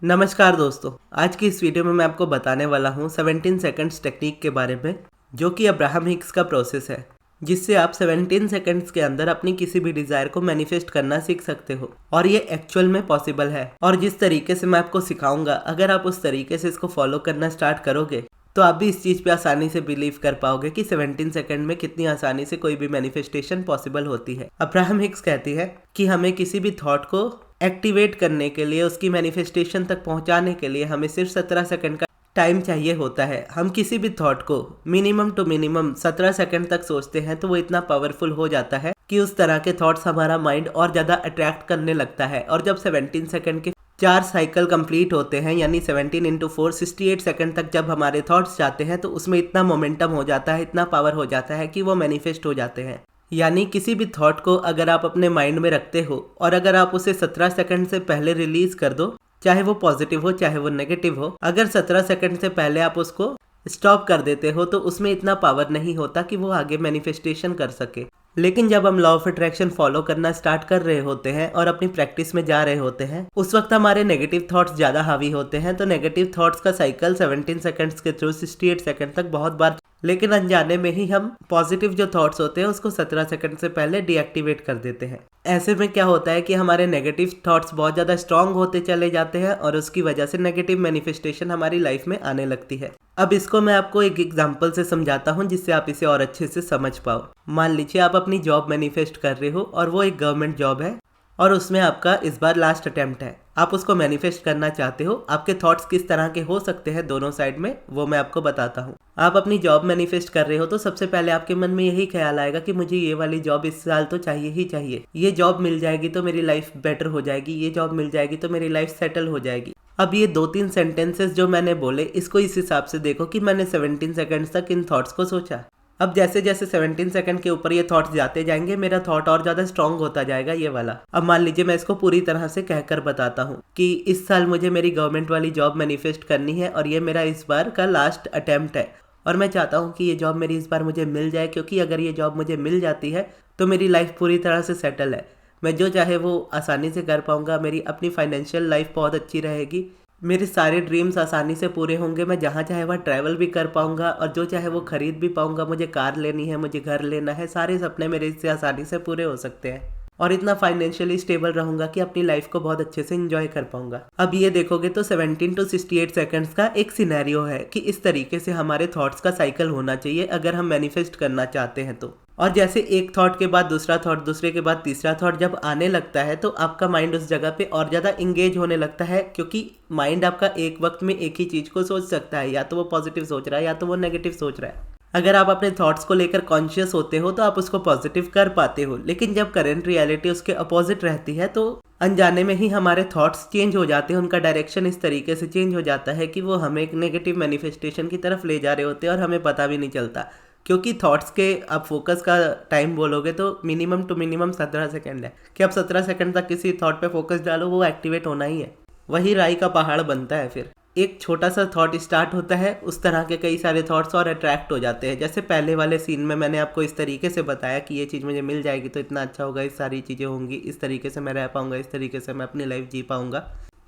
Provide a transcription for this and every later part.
नमस्कार दोस्तों। आज की इस वीडियो में मैं आपको बताने वाला हूँ 17 सेकंड्स टेक्निक के बारे में, जो कि अब्राहम हिक्स का प्रोसेस है, जिससे आप 17 सेकंड्स के अंदर अपनी किसी भी डिज़ायर को मैनिफेस्ट करना सीख सकते हो। और ये एक्चुअल में पॉसिबल है। और जिस तरीके से मैं आपको सिखाऊंगा, अगर आप उस तरीके से इसको फॉलो करना स्टार्ट करोगे तो आप भी इस चीज़ पे आसानी से बिलीव कर पाओगे कि 17 सेकंड में कितनी आसानी से कोई भी मैनिफेस्टेशन पॉसिबल होती है। अब्राहम हिक्स कहती है कि हमें किसी भी थॉट को एक्टिवेट करने के लिए, उसकी मैनिफेस्टेशन तक पहुंचाने के लिए हमें सिर्फ 17 सेकंड का टाइम चाहिए होता है। हम किसी भी थॉट को मिनिमम टू मिनिमम 17 सेकंड तक सोचते हैं तो वो इतना पावरफुल हो जाता है कि उस तरह के थॉट्स हमारा माइंड और ज़्यादा अट्रैक्ट करने लगता है। और जब 17 सेकंड के 4 साइकिल कंप्लीट होते हैं, यानी 17 इंटू 4 68 सेकंड तक जब हमारे थॉट्स जाते हैं, तो उसमें इतना मोमेंटम हो जाता है, इतना पावर हो जाता है कि वो मैनिफेस्ट हो जाते हैं। यानी किसी भी थॉट को अगर आप अपने माइंड में रखते हो और अगर आप उसे 17 सेकंड से पहले रिलीज कर दो, चाहे वो पॉजिटिव हो चाहे वो नेगेटिव हो, अगर 17 सेकंड से पहले आप उसको स्टॉप कर देते हो तो उसमें इतना पावर नहीं होता कि वो आगे मैनिफेस्टेशन कर सके। लेकिन जब हम लॉ ऑफ अट्रैक्शन फॉलो करना स्टार्ट कर रहे होते हैं और अपनी प्रैक्टिस में जा रहे होते हैं, उस वक्त हमारे नेगेटिव थॉट्स ज़्यादा हावी होते हैं। तो नेगेटिव थॉट्स का साइकिल 17 सेकंड्स के थ्रू 68 सेकंड तक बहुत बार, लेकिन अनजाने में ही हम पॉजिटिव जो थॉट्स होते हैं उसको 17 सेकंड से पहले डीएक्टिवेट कर देते हैं। ऐसे में क्या होता है कि हमारे नेगेटिव थॉट्स बहुत ज़्यादा स्ट्रांग होते चले जाते हैं और उसकी वजह से नेगेटिव मैनिफेस्टेशन हमारी लाइफ में आने लगती है। अब इसको मैं आपको एक एग्जांपल से समझाता हूँ जिससे आप इसे और अच्छे से समझ पाओ। मान लीजिए आप अपनी जॉब मैनिफेस्ट कर रहे हो और वो एक गवर्नमेंट जॉब है और उसमें आपका इस बार लास्ट अटेम्प्ट है। आप उसको मैनिफेस्ट करना चाहते हो। आपके थॉट्स किस तरह के हो सकते हैं दोनों साइड में, वो मैं आपको बताता हूँ। आप अपनी जॉब मैनिफेस्ट कर रहे हो तो सबसे पहले आपके मन में यही ख्याल आएगा कि मुझे ये वाली जॉब इस साल तो चाहिए ही चाहिए। ये जॉब मिल जाएगी तो मेरी लाइफ बेटर हो जाएगी, ये जॉब मिल जाएगी तो मेरी लाइफ सेटल हो जाएगी। अब ये 2-3 सेंटेंसेस जो मैंने बोले, इसको इस हिसाब से देखो कि मैंने 17 सेकंड्स तक इन थॉट्स को सोचा। अब जैसे जैसे 17 सेकंड के ऊपर ये थॉट्स जाते जाएंगे, मेरा थॉट और ज़्यादा स्ट्रांग होता जाएगा ये वाला। अब मान लीजिए मैं इसको पूरी तरह से कहकर बताता हूँ कि इस साल मुझे मेरी गवर्नमेंट वाली जॉब मैनिफेस्ट करनी है और ये मेरा इस बार का लास्ट अटेम्प्ट है और मैं चाहता हूँ कि ये जॉब मेरी इस बार मुझे मिल जाए, क्योंकि अगर ये जॉब मुझे मिल जाती है तो मेरी लाइफ पूरी तरह से सेटल है। मैं जो चाहे वो आसानी से कर पाऊँगा, मेरी अपनी फाइनेंशियल लाइफ बहुत अच्छी रहेगी, मेरे सारे ड्रीम्स आसानी से पूरे होंगे, मैं जहाँ चाहे वहाँ ट्रैवल भी कर पाऊँगा और जो चाहे वो खरीद भी पाऊँगा। मुझे कार लेनी है, मुझे घर लेना है, सारे सपने मेरे इससे आसानी से पूरे हो सकते हैं और इतना फाइनेंशियली स्टेबल रहूँगा कि अपनी लाइफ को बहुत अच्छे से एंजॉय कर पाऊँगा। अब ये देखोगे तो 17 टू 68 सेकंड्स का एक सिनेरियो है कि इस तरीके से हमारे थॉट्स का साइकिल होना चाहिए अगर हम मैनिफेस्ट करना चाहते हैं तो। और जैसे एक थॉट के बाद दूसरा थॉट, दूसरे के बाद तीसरा थॉट जब आने लगता है तो आपका माइंड उस जगह पे और ज़्यादा इंगेज होने लगता है, क्योंकि माइंड आपका एक वक्त में एक ही चीज़ को सोच सकता है, या तो वो पॉजिटिव सोच रहा है या तो वो नेगेटिव सोच रहा है। अगर आप अपने थॉट्स को लेकर कॉन्शियस होते हो तो आप उसको पॉजिटिव कर पाते हो, लेकिन जब करंट रियलिटी उसके अपोजिट रहती है तो अनजाने में ही हमारे थॉट्स चेंज हो जाते हैं। उनका डायरेक्शन इस तरीके से चेंज हो जाता है कि वो हमें एक नेगेटिव मैनिफेस्टेशन की तरफ ले जा रहे होते हैं और हमें पता भी नहीं चलता। क्योंकि थॉट्स के आप फोकस का टाइम बोलोगे तो मिनिमम टू मिनिमम 17 सेकंड है कि आप 17 सेकंड तक किसी थॉट पे फोकस डालो, वो एक्टिवेट होना ही है। वही राई का पहाड़ बनता है। फिर एक छोटा सा थॉट स्टार्ट होता है, उस तरह के कई सारे थॉट्स और अट्रैक्ट हो जाते हैं। जैसे पहले वाले सीन में मैंने आपको इस तरीके से बताया कि ये चीज़ मुझे मिल जाएगी तो इतना अच्छा होगा, इस सारी चीज़ें होंगी, इस तरीके से मैं रह पाऊंगा, इस तरीके से मैं अपनी लाइफ जी पाऊंगा।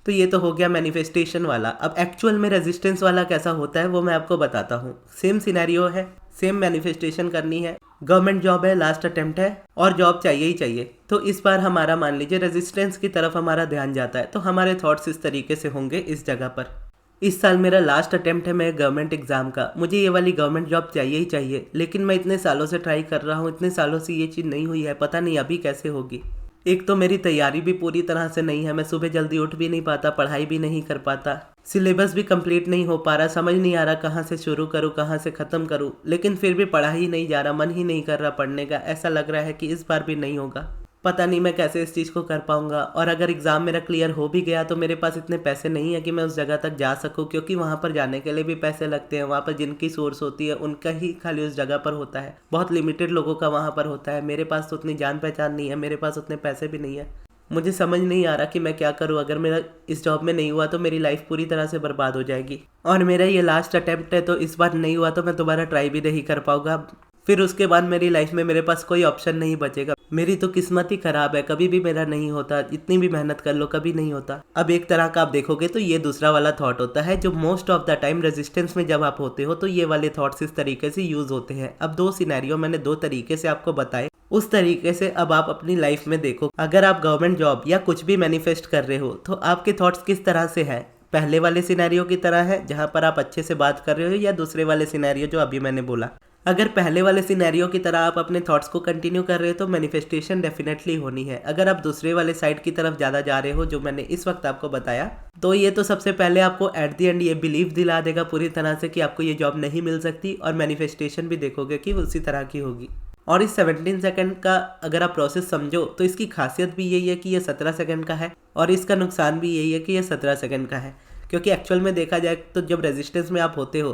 तो ये तो हो गया मैनिफेस्टेशन वाला। अब एक्चुअल में रेजिस्टेंस वाला कैसा होता है वो मैं आपको बताता हूँ। सेम सिनेरियो है, सेम मैनिफेस्टेशन करनी है, गवर्नमेंट जॉब है, लास्ट अटेम्प्ट है और जॉब चाहिए ही चाहिए। तो इस बार हमारा मान लीजिए रेजिस्टेंस की तरफ हमारा ध्यान जाता है, तो हमारे थॉट्स इस तरीके से होंगे इस जगह पर। इस साल मेरा लास्ट अटेम्प्ट है मेरे गवर्नमेंट एग्जाम का, मुझे ये वाली गवर्नमेंट जॉब चाहिए ही चाहिए, लेकिन मैं इतने सालों से ट्राई कर रहा हूँ, इतने सालों से ये चीज़ नहीं हुई है, पता नहीं अभी कैसे होगी। एक तो मेरी तैयारी भी पूरी तरह से नहीं है, मैं सुबह जल्दी उठ भी नहीं पाता, पढ़ाई भी नहीं कर पाता, सिलेबस भी कंप्लीट नहीं हो पा रहा, समझ नहीं आ रहा कहाँ से शुरू करूँ कहाँ से ख़त्म करूँ, लेकिन फिर भी पढ़ा ही नहीं जा रहा, मन ही नहीं कर रहा पढ़ने का। ऐसा लग रहा है कि इस बार भी नहीं होगा, पता नहीं मैं कैसे इस चीज़ को कर पाऊंगा। और अगर एग्ज़ाम मेरा क्लियर हो भी गया तो मेरे पास इतने पैसे नहीं है कि मैं उस जगह तक जा सकूं, क्योंकि वहाँ पर जाने के लिए भी पैसे लगते हैं। वहाँ पर जिनकी सोर्स होती है उनका ही खाली उस जगह पर होता है, बहुत लिमिटेड लोगों का वहाँ पर होता है। मेरे पास तो उतनी जान पहचान नहीं है, मेरे पास उतने पैसे भी नहीं है। मुझे समझ नहीं आ रहा कि मैं क्या करूं। अगर मेरा इस जॉब में नहीं हुआ तो मेरी लाइफ पूरी तरह से बर्बाद हो जाएगी और मेरा ये लास्ट अटेम्प्ट है, तो इस बार नहीं हुआ तो मैं दोबारा ट्राई भी नहीं कर पाऊंगा। फिर उसके बाद मेरी लाइफ में मेरे पास कोई ऑप्शन नहीं बचेगा, मेरी तो किस्मत ही खराब है, कभी भी मेरा नहीं होता, इतनी भी मेहनत कर लो कभी नहीं होता। अब एक तरह का आप देखोगे तो ये दूसरा वाला थॉट होता है जो most of the time resistance में जब आप होते हो तो ये वाले थॉट्स इस तरीके से यूज होते हैं। अब 2 सिनेरियो मैंने 2 तरीके से आपको बताए, उस तरीके से अब आप अपनी लाइफ में देखो। अगर आप गवर्नमेंट जॉब या कुछ भी मैनिफेस्ट कर रहे हो तो आपके थॉट्स किस तरह से है, पहले वाले सिनेरियो की तरह है जहां पर आप अच्छे से बात कर रहे हो, या दूसरे वाले सिनेरियो जो अभी मैंने बोला। अगर पहले वाले सिनेरियो की तरह आप अपने थॉट्स को कंटिन्यू कर रहे हो तो मैनिफेस्टेशन डेफिनेटली होनी है। अगर आप दूसरे वाले साइड की तरफ ज़्यादा जा रहे हो जो मैंने इस वक्त आपको बताया, तो ये तो सबसे पहले आपको एट द एंड ये बिलीव दिला देगा पूरी तरह से कि आपको ये जॉब नहीं मिल सकती, और मैनिफेस्टेशन भी देखोगे कि उसी तरह की होगी। और इस 17 सेकंड का अगर आप प्रोसेस समझो तो इसकी खासियत भी यही है कि ये 17 सेकंड का है, और इसका नुकसान भी यही है कि ये 17 सेकंड का है। क्योंकि एक्चुअल में देखा जाए तो जब रेजिस्टेंस में आप होते हो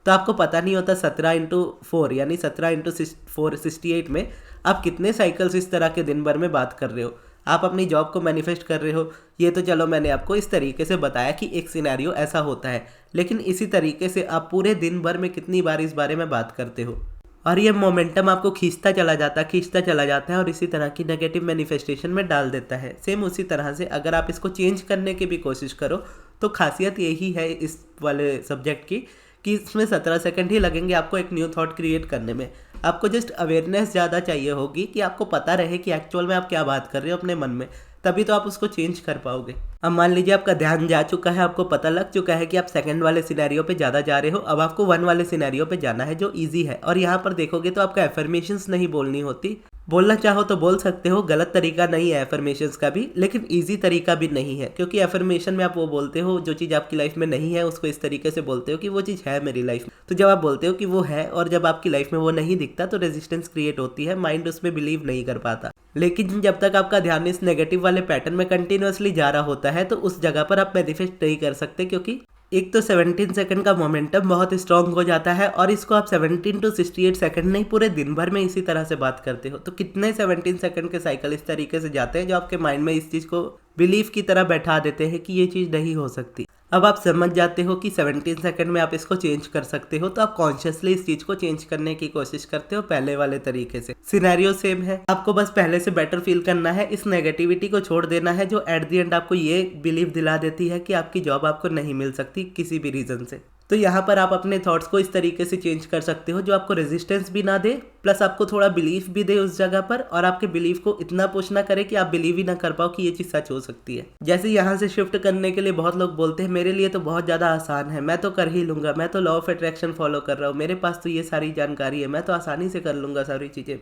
तो आपको पता नहीं होता 17x4 यानी 17x4 68 में आप कितने साइकिल्स इस तरह के दिन भर में बात कर रहे हो। आप अपनी जॉब को मैनिफेस्ट कर रहे हो, ये तो चलो मैंने आपको इस तरीके से बताया कि एक सिनेरियो ऐसा होता है, लेकिन इसी तरीके से आप पूरे दिन भर में कितनी बार इस बारे में बात करते हो, और ये मोमेंटम आपको खींचता चला जाता है और इसी तरह की नेगेटिव मैनिफेस्टेशन में डाल देता है। सेम उसी तरह से अगर आप इसको चेंज करने की भी कोशिश करो तो खासियत यही है इस वाले सब्जेक्ट की कि इसमें 17 सेकंड ही लगेंगे आपको एक न्यू थॉट क्रिएट करने में। आपको जस्ट अवेयरनेस ज़्यादा चाहिए होगी कि आपको पता रहे कि एक्चुअल में आप क्या बात कर रहे हो अपने मन में, तभी तो आप उसको चेंज कर पाओगे। अब मान लीजिए आपका ध्यान जा चुका है, आपको पता लग चुका है कि आप सेकंड वाले सिनेरियो पे ज़्यादा जा रहे हो, अब आपको 1 वाले सिनेरियो पे जाना है जो इजी है। और यहाँ पर देखोगे तो आपका एफर्मेशंस नहीं बोलनी होती, बोलना चाहो तो बोल सकते हो, गलत तरीका नहीं है एफर्मेशंस का भी, लेकिन ईजी तरीका भी नहीं है। क्योंकि एफर्मेशन में आप वो बोलते हो जो चीज़ आपकी लाइफ में नहीं है उसको इस तरीके से बोलते हो कि वो चीज़ है मेरी लाइफ में। तो जब आप बोलते हो कि वो है और जब आपकी लाइफ में वो नहीं दिखता तो रेजिस्टेंस क्रिएट होती है, माइंड उसमें बिलीव नहीं कर पाता। लेकिन जब तक आपका ध्यान इस नेगेटिव वाले पैटर्न में कंटिन्यूअसली जा रहा होता है तो उस जगह पर आप मैनिफेस्ट नहीं कर सकते, क्योंकि एक तो 17 सेकंड का मोमेंटम बहुत स्ट्रांग हो जाता है और इसको आप 17 to 68 सेकंड नहीं पूरे दिन भर में इसी तरह से बात करते हो। तो कितने 17 सेकंड के साइकिल इस तरीके से जाते हैं जो आपके माइंड में इस चीज़ को बिलीफ की तरह बैठा देते हैं कि ये चीज़ नहीं हो सकती। अब आप समझ जाते हो कि 17 सेकंड में आप इसको चेंज कर सकते हो, तो आप कॉन्शियसली इस चीज़ को चेंज करने की कोशिश करते हो पहले वाले तरीके से। सिनेरियो सेम है, आपको बस पहले से बेटर फील करना है, इस नेगेटिविटी को छोड़ देना है जो एट द एंड आपको ये बिलीव दिला देती है कि आपकी जॉब आपको नहीं मिल सकती किसी भी रीज़न से। तो यहाँ पर आप अपने थॉट्स को इस तरीके से चेंज कर सकते हो जो आपको रेजिस्टेंस भी ना दे, प्लस आपको थोड़ा बिलीफ भी दे उस जगह पर, और आपके बिलीफ को इतना पुश ना करे कि आप बिलीव ही ना कर पाओ कि ये चीज़ सच हो सकती है। जैसे यहाँ से शिफ्ट करने के लिए बहुत लोग बोलते हैं मेरे लिए तो बहुत ज़्यादा आसान है, मैं तो कर ही लूँगा, मैं तो लॉ ऑफ अट्रैक्शन फॉलो कर रहा हूँ, मेरे पास तो ये सारी जानकारी है, मैं तो आसानी से कर लूँगा सारी चीज़ें,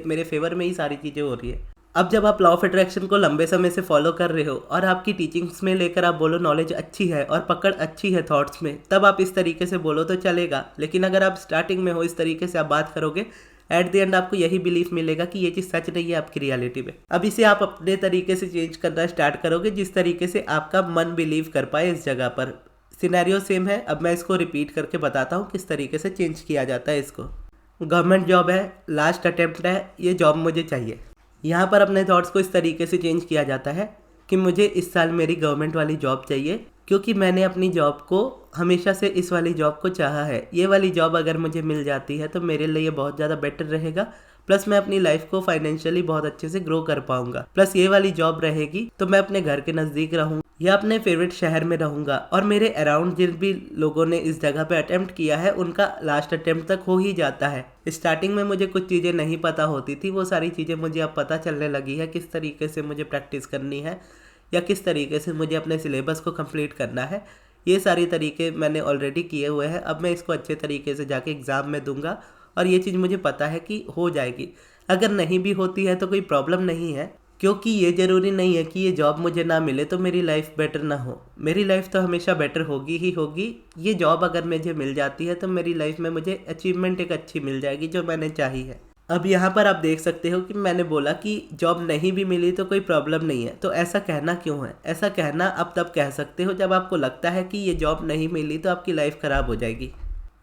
मेरे फेवर में ही सारी चीज़ें हो रही है। अब जब आप लॉ ऑफ अट्रैक्शन को लंबे समय से फॉलो कर रहे हो और आपकी टीचिंग्स में लेकर आप बोलो नॉलेज अच्छी है और पकड़ अच्छी है थॉट्स में, तब आप इस तरीके से बोलो तो चलेगा। लेकिन अगर आप स्टार्टिंग में हो इस तरीके से आप बात करोगे, एट द एंड आपको यही बिलीफ मिलेगा कि ये चीज़ सच नहीं है आपकी रियलिटी में। अब इसे आप अपने तरीके से चेंज करना स्टार्ट करोगे जिस तरीके से आपका मन बिलीव कर पाए इस जगह पर। सिनेरियो सेम है, अब मैं इसको रिपीट करके बताता हूँ किस तरीके से चेंज किया जाता है इसको। गवर्नमेंट जॉब है, लास्ट अटेम्प्ट है, ये जॉब मुझे चाहिए। यहाँ पर अपने थॉट्स को इस तरीके से चेंज किया जाता है कि मुझे इस साल मेरी गवर्नमेंट वाली जॉब चाहिए, क्योंकि मैंने अपनी जॉब को हमेशा से इस वाली जॉब को चाहा है। ये वाली जॉब अगर मुझे मिल जाती है तो मेरे लिए बहुत ज़्यादा बेटर रहेगा, प्लस मैं अपनी लाइफ को फाइनेंशियली बहुत अच्छे से ग्रो कर पाऊंगा। प्लस ये वाली जॉब रहेगी तो मैं अपने घर के नज़दीक रहूँगा या अपने फेवरेट शहर में रहूँगा, और मेरे अराउंड जिन भी लोगों ने इस जगह पे अटेम्प्ट किया है उनका लास्ट अटेम्प्ट तक हो ही जाता है। स्टार्टिंग में मुझे कुछ चीज़ें नहीं पता होती थी, वो सारी चीज़ें मुझे अब पता चलने लगी है, किस तरीके से मुझे प्रैक्टिस करनी है या किस तरीके से मुझे अपने सिलेबस को कंप्लीट करना है। ये सारी तरीके मैंने ऑलरेडी किए हुए हैं, अब मैं इसको अच्छे तरीके से जाके एग्ज़ाम में दूंगा और ये चीज़ मुझे पता है कि हो जाएगी। अगर नहीं भी होती है तो कोई प्रॉब्लम नहीं है, क्योंकि ये ज़रूरी नहीं है कि ये जॉब मुझे ना मिले तो मेरी लाइफ बेटर ना हो। मेरी लाइफ तो हमेशा बेटर होगी ही होगी। ये जॉब अगर मुझे मिल जाती है तो मेरी लाइफ में मुझे अचीवमेंट एक अच्छी मिल जाएगी जो मैंने चाही है। अब यहाँ पर आप देख सकते हो कि मैंने बोला कि जॉब नहीं भी मिली तो कोई प्रॉब्लम नहीं है। तो ऐसा कहना क्यों है? ऐसा कहना आप तब कह सकते हो जब आपको लगता है कि ये जॉब नहीं मिली तो आपकी लाइफ ख़राब हो जाएगी।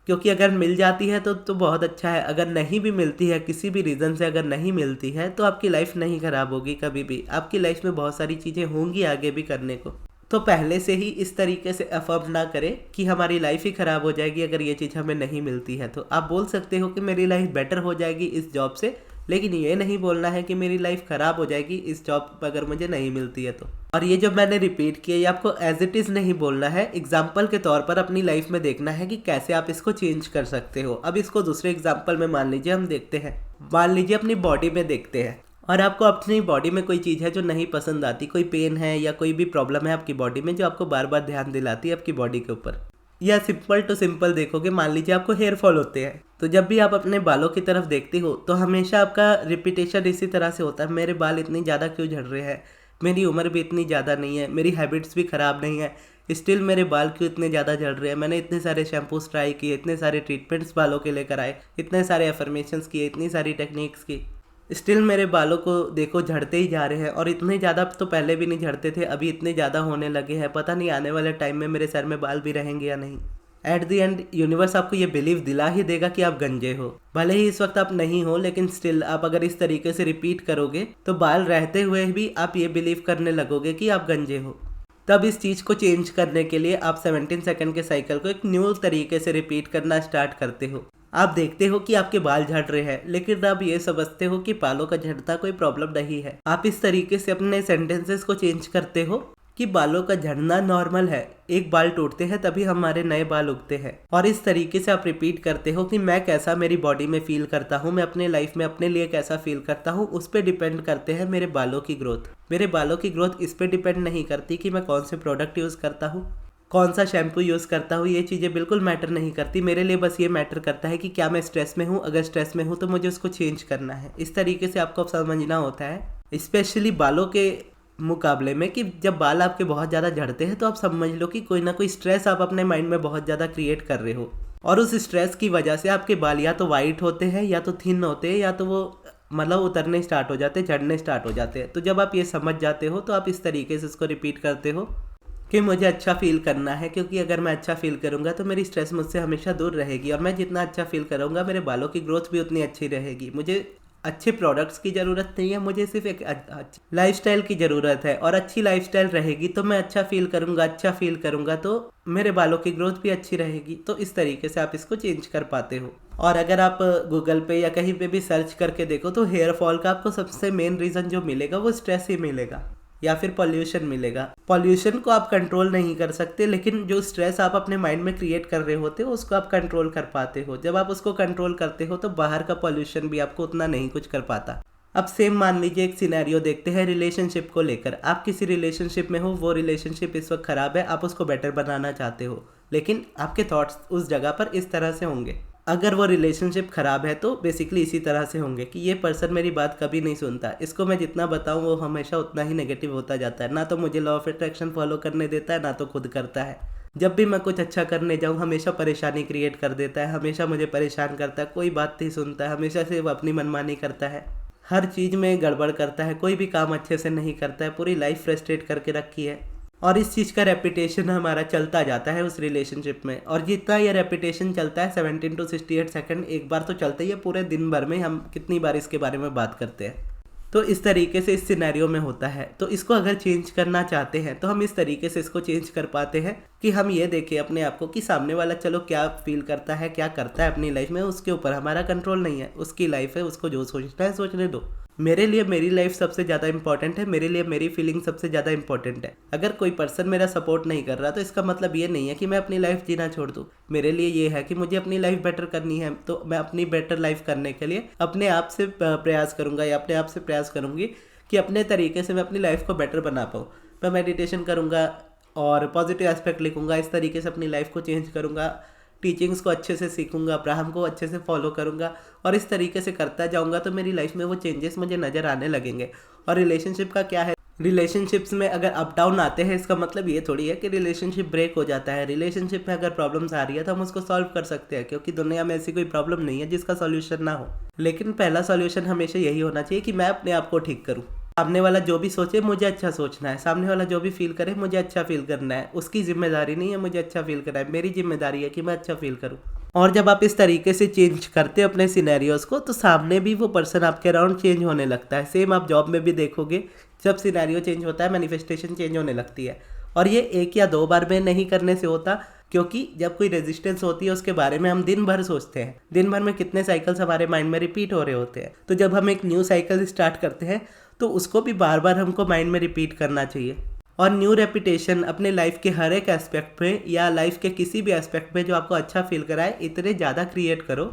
क्योंकि अगर मिल जाती है तो बहुत अच्छा है, अगर नहीं भी मिलती है, किसी भी रीज़न से अगर नहीं मिलती है तो आपकी लाइफ नहीं ख़राब होगी कभी भी। आपकी लाइफ में बहुत सारी चीज़ें होंगी आगे भी करने को। तो पहले से ही इस तरीके से अफर्म ना करें कि हमारी लाइफ ही ख़राब हो जाएगी अगर ये चीज़ हमें नहीं मिलती है। तो आप बोल सकते हो कि मेरी लाइफ बेटर हो जाएगी इस जॉब से, लेकिन ये नहीं बोलना है कि मेरी लाइफ ख़राब हो जाएगी इस जॉब अगर मुझे नहीं मिलती है तो। और ये जो मैंने रिपीट किया ये आपको एज इट इज़ नहीं बोलना है, एग्जाम्पल के तौर पर अपनी लाइफ में देखना है कि कैसे आप इसको चेंज कर सकते हो। अब इसको दूसरे एग्जाम्पल में मान लीजिए हम देखते हैं, मान लीजिए अपनी बॉडी में देखते हैं और आपको अपनी बॉडी में कोई चीज़ है जो नहीं पसंद आती, कोई पेन है या कोई भी प्रॉब्लम है आपकी बॉडी में जो आपको बार बार ध्यान दिलाती है आपकी बॉडी के ऊपर। या सिंपल टू सिंपल देखोगे, मान लीजिए आपको हेयर फॉल होते हैं, तो जब भी आप अपने बालों की तरफ देखते हो तो हमेशा आपका रिपीटेशन इसी तरह से होता है, मेरे बाल इतनी ज़्यादा क्यों झड़ रहे हैं, मेरी उम्र भी इतनी ज़्यादा नहीं है, मेरी हैबिट्स भी ख़राब नहीं है, स्टिल मेरे बाल क्यों इतने ज़्यादा झड़ रहे हैं। मैंने इतने सारे शैम्पूस ट्राई किए, इतने सारे ट्रीटमेंट्स बालों के लेकर आए, इतने सारे एफर्मेशंस किए, इतनी सारी टेक्निक्स की, स्टिल मेरे बालों को देखो झड़ते ही जा रहे हैं। और इतने ज़्यादा तो पहले भी नहीं झड़ते थे, अभी इतने ज़्यादा होने लगे हैं, पता नहीं आने वाले टाइम में मेरे सर में बाल भी रहेंगे या नहीं। एट दी एंड यूनिवर्स आपको ये बिलीव दिला ही देगा कि आप गंजे हो, भले ही इस वक्त आप नहीं हो, लेकिन स्टिल आप अगर इस तरीके से रिपीट करोगे तो बाल रहते हुए भी आप ये बिलीव करने लगोगे कि आप गंजे हो। तब इस चीज़ को चेंज करने के लिए आप 17 सेकंड के साइकिल को एक न्यू तरीके से रिपीट करना स्टार्ट करते हो। आप देखते हो कि आपके बाल झड़ रहे हैं, लेकिन आप ये समझते हो कि बालों का झड़ना कोई प्रॉब्लम नहीं है। आप इस तरीके से अपने सेंटेंसेस को चेंज करते हो कि बालों का झड़ना नॉर्मल है, एक बाल टूटते हैं तभी हमारे नए बाल उगते हैं। और इस तरीके से आप रिपीट करते हो कि मैं कैसा मेरी बॉडी में फील करता हूँ, मैं अपने लाइफ में अपने लिए कैसा फील करता हूँ, उस पर डिपेंड करते हैं मेरे बालों की ग्रोथ। मेरे बालों की ग्रोथ इस पर डिपेंड नहीं करती कि मैं कौन से प्रोडक्ट यूज़ करता हूँ, कौन सा शैम्पू यूज़ करता हूँ, ये चीज़ें बिल्कुल मैटर नहीं करती। मेरे लिए बस ये मैटर करता है कि क्या मैं स्ट्रेस में हूँ, अगर स्ट्रेस में हूँ तो मुझे उसको चेंज करना है। इस तरीके से आपको समझना होता है, स्पेशली बालों के मुकाबले में, कि जब बाल आपके बहुत ज़्यादा झड़ते हैं तो आप समझ लो कि कोई ना कोई स्ट्रेस आप अपने माइंड में बहुत ज़्यादा क्रिएट कर रहे हो, और उस स्ट्रेस की वजह से आपके बाल या तो वाइट होते हैं या तो थिन होते हैं या तो वो मतलब उतरने स्टार्ट हो जाते हैं, झड़ने स्टार्ट हो जाते हैं। तो जब आप ये समझ जाते हो तो आप इस तरीके से इसको रिपीट करते हो कि मुझे अच्छा फील करना है, क्योंकि अगर मैं अच्छा फील करूंगा तो मेरी स्ट्रेस मुझसे हमेशा दूर रहेगी, और मैं जितना अच्छा फील करूंगा मेरे बालों की ग्रोथ भी उतनी अच्छी रहेगी। मुझे अच्छे प्रोडक्ट्स की ज़रूरत नहीं है, मुझे सिर्फ एक लाइफस्टाइल की ज़रूरत है, और अच्छी लाइफस्टाइल रहेगी तो मैं अच्छा फील करूंगा तो मेरे बालों की ग्रोथ भी अच्छी रहेगी। तो इस तरीके से आप इसको चेंज कर पाते हो। और अगर आप गूगल पे या कहीं पे भी सर्च करके देखो तो हेयर फॉल का आपको सबसे मेन रीज़न जो मिलेगा वो स्ट्रेस ही मिलेगा, या फिर पॉल्यूशन मिलेगा। पॉल्यूशन को आप कंट्रोल नहीं कर सकते, लेकिन जो स्ट्रेस आप अपने माइंड में क्रिएट कर रहे होते हो उसको आप कंट्रोल कर पाते हो। जब आप उसको कंट्रोल करते हो तो बाहर का पॉल्यूशन भी आपको उतना नहीं कुछ कर पाता। अब सेम मान लीजिए एक सिनेरियो देखते हैं रिलेशनशिप को लेकर। आप किसी रिलेशनशिप में हो, वो रिलेशनशिप इस वक्त ख़राब है, आप उसको बेटर बनाना चाहते हो, लेकिन आपके थॉट्स उस जगह पर इस तरह से होंगे। अगर वो रिलेशनशिप ख़राब है तो बेसिकली इसी तरह से होंगे कि ये पर्सन मेरी बात कभी नहीं सुनता, इसको मैं जितना बताऊं वो हमेशा उतना ही नेगेटिव होता जाता है, ना तो मुझे लॉ ऑफ अट्रैक्शन फॉलो करने देता है ना तो खुद करता है। जब भी मैं कुछ अच्छा करने जाऊं हमेशा परेशानी क्रिएट कर देता है, हमेशा मुझे परेशान करता है, कोई बात नहीं सुनता है, हमेशा से वो अपनी मनमानी करता है, हर चीज़ में गड़बड़ करता है, कोई भी काम अच्छे से नहीं करता है, पूरी लाइफ फ्रस्ट्रेट करके रखी है। और इस चीज़ का रेपिटेशन हमारा चलता जाता है उस रिलेशनशिप में, और जितना ये रेपिटेशन चलता है 17 to 68 सेकंड एक बार तो चलता ही है, पूरे दिन भर में हम कितनी बार इसके बारे में बात करते हैं। तो इस तरीके से इस सिनेरियो में होता है। तो इसको अगर चेंज करना चाहते हैं तो हम इस तरीके से इसको चेंज कर पाते हैं कि हम ये देखें अपने आप को कि सामने वाला चलो क्या फील करता है, क्या करता है अपनी लाइफ में, उसके ऊपर हमारा कंट्रोल नहीं है, उसकी लाइफ है, उसको जो सोचना है सोचने दो। मेरे लिए मेरी लाइफ सबसे ज़्यादा इंपॉर्टेंट है, मेरे लिए मेरी फीलिंग सबसे ज़्यादा इंपॉर्टेंट है। अगर कोई पर्सन मेरा सपोर्ट नहीं कर रहा तो इसका मतलब ये नहीं है कि मैं अपनी लाइफ जीना छोड़ दूँ। मेरे लिए ये है कि मुझे अपनी लाइफ बेटर करनी है, तो मैं अपनी बेटर लाइफ करने के लिए अपने आप से प्रयास करूँगा या अपने आप से प्रयास करूँगी कि अपने तरीके से मैं अपनी लाइफ को बेटर बना पाऊँ। मैं मेडिटेशन करूँगा और पॉजिटिव एस्पेक्ट लिखूँगा, इस तरीके से अपनी लाइफ को चेंज करूँगा, टीचिंग्स को अच्छे से सीखूंगा, अब्राहम को अच्छे से फॉलो करूंगा, और इस तरीके से करता जाऊंगा तो मेरी लाइफ में वो चेंजेस मुझे नज़र आने लगेंगे। और रिलेशनशिप का क्या है, रिलेशनशिप्स में अगर अप डाउन आते हैं इसका मतलब ये थोड़ी है कि रिलेशनशिप ब्रेक हो जाता है। रिलेशनशिप में अगर प्रॉब्लम्स आ रही है तो हम उसको सॉल्व कर सकते हैं, क्योंकि दुनिया में ऐसी कोई प्रॉब्लम नहीं है जिसका सॉल्यूशन ना हो। लेकिन पहला सॉल्यूशन हमेशा यही होना चाहिए कि मैं अपने आप को ठीक करूँ। सामने वाला जो भी सोचे मुझे अच्छा सोचना है, सामने वाला जो भी फील करे मुझे अच्छा फील करना है। उसकी जिम्मेदारी नहीं है मुझे अच्छा फील करना है, मेरी जिम्मेदारी है कि मैं अच्छा फील करूँ। और जब आप इस तरीके से चेंज करते हो अपने सिनेरियोज को तो सामने भी वो पर्सन आपके अराउंड चेंज होने लगता है। सेम आप जॉब में भी देखोगे, जब सिनेरियो चेंज होता है मैनिफेस्टेशन चेंज होने लगती है। और ये एक या 2 बार में नहीं करने से होता, क्योंकि जब कोई रेजिस्टेंस होती है उसके बारे में हम दिन भर सोचते हैं, दिन भर में कितने साइकिल्स हमारे माइंड में रिपीट हो रहे होते हैं। तो जब हम एक न्यू साइकिल स्टार्ट करते हैं तो उसको भी बार बार हमको माइंड में रिपीट करना चाहिए। और न्यू रेपिटेशन अपने लाइफ के हर एक एस्पेक्ट पे या लाइफ के किसी भी एस्पेक्ट पे जो आपको अच्छा फील कराए, इतने ज़्यादा क्रिएट करो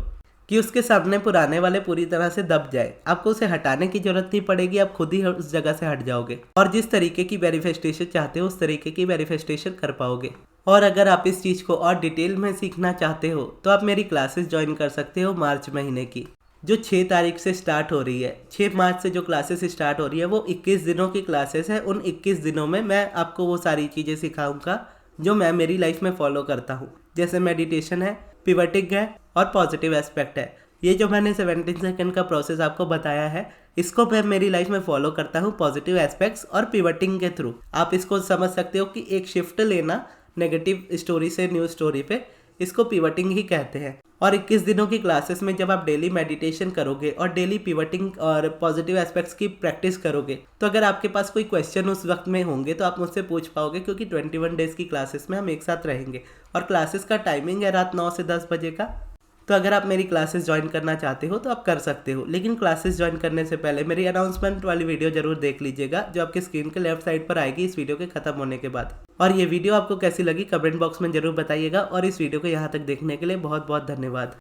कि उसके सामने पुराने वाले पूरी तरह से दब जाए। आपको उसे हटाने की जरूरत नहीं पड़ेगी, आप खुद ही उस जगह से हट जाओगे और जिस तरीके की मैनिफेस्टेशन चाहते हो उस तरीके की मैनिफेस्टेशन कर पाओगे। और अगर आप इस चीज़ को और डिटेल में सीखना चाहते हो तो आप मेरी क्लासेस ज्वाइन कर सकते हो मार्च महीने की, जो 6 तारीख से स्टार्ट हो रही है। 6 मार्च से जो क्लासेस स्टार्ट हो रही है वो 21 दिनों की क्लासेस है। उन 21 दिनों में मैं आपको वो सारी चीज़ें सिखाऊंगा जो मैं मेरी लाइफ में फॉलो करता हूँ, जैसे मेडिटेशन है, पिवटिंग है और पॉजिटिव एस्पेक्ट है। ये जो मैंने 17 सेकंड का प्रोसेस आपको बताया है, इसको मैं मेरी लाइफ में फॉलो करता हूँ पॉजिटिव एस्पेक्ट्स और पिवटिंग के थ्रू। आप इसको समझ सकते हो कि एक शिफ्ट लेना नेगेटिव स्टोरी से न्यू स्टोरी पे, इसको पिवटिंग ही कहते हैं। और 21 दिनों की क्लासेस में जब आप डेली मेडिटेशन करोगे और डेली पिवटिंग और पॉजिटिव एस्पेक्ट्स की प्रैक्टिस करोगे, तो अगर आपके पास कोई क्वेश्चन उस वक्त में होंगे तो आप मुझसे पूछ पाओगे, क्योंकि 21 डेज की क्लासेस में हम एक साथ रहेंगे। और क्लासेस का टाइमिंग है रात 9 से 10 बजे का। तो अगर आप मेरी क्लासेस ज्वाइन करना चाहते हो तो आप कर सकते हो, लेकिन क्लासेस ज्वाइन करने से पहले मेरी अनाउंसमेंट वाली वीडियो जरूर देख लीजिएगा, जो आपके स्क्रीन के लेफ्ट साइड पर आएगी इस वीडियो के खत्म होने के बाद। और ये वीडियो आपको कैसी लगी कमेंट बॉक्स में जरूर बताइएगा, और इस वीडियो को यहाँ तक देखने के लिए बहुत बहुत धन्यवाद।